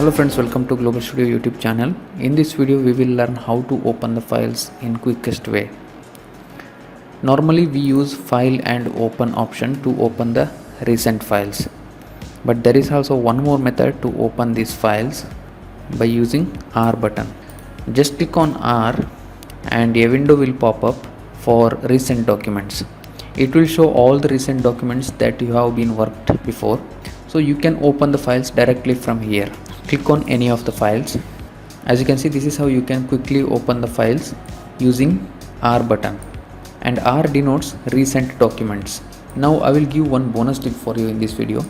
Hello friends, welcome to Global Studio YouTube channel. In this video we will learn how to open the files in quickest way. Normally we use file and open option to open the recent files. But there is also one more method to open these files by using R button. Just click on R and a window will pop up for recent documents. It will show all the recent documents that you have been worked before. So you can open the files directly from here. Click on any of the files. As you can see, this is how you can quickly open the files using R button, and R denotes recent documents. Now I will give one bonus tip for you in this video.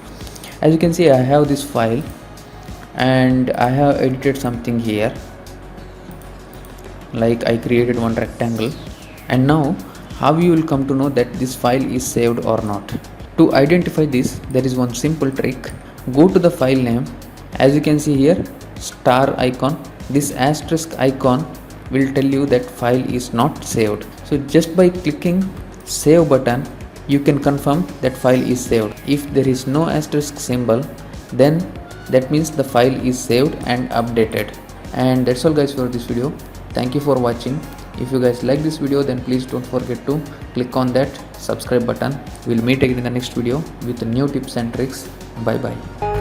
As you can see, I have this file and I have edited something here, like I created one rectangle, and now how you will come to know that this file is saved or not. To identify this, there is one simple trick. Go to the file name. As you can see here, star icon, this asterisk icon will tell you that file is not saved. So just by clicking save button, you can confirm that file is saved. If there is no asterisk symbol, then that means the file is saved and updated. And that's all guys for this video. Thank you for watching. If you guys like this video, then please don't forget to click on that subscribe button. We'll meet again in the next video with new tips and tricks. Bye bye.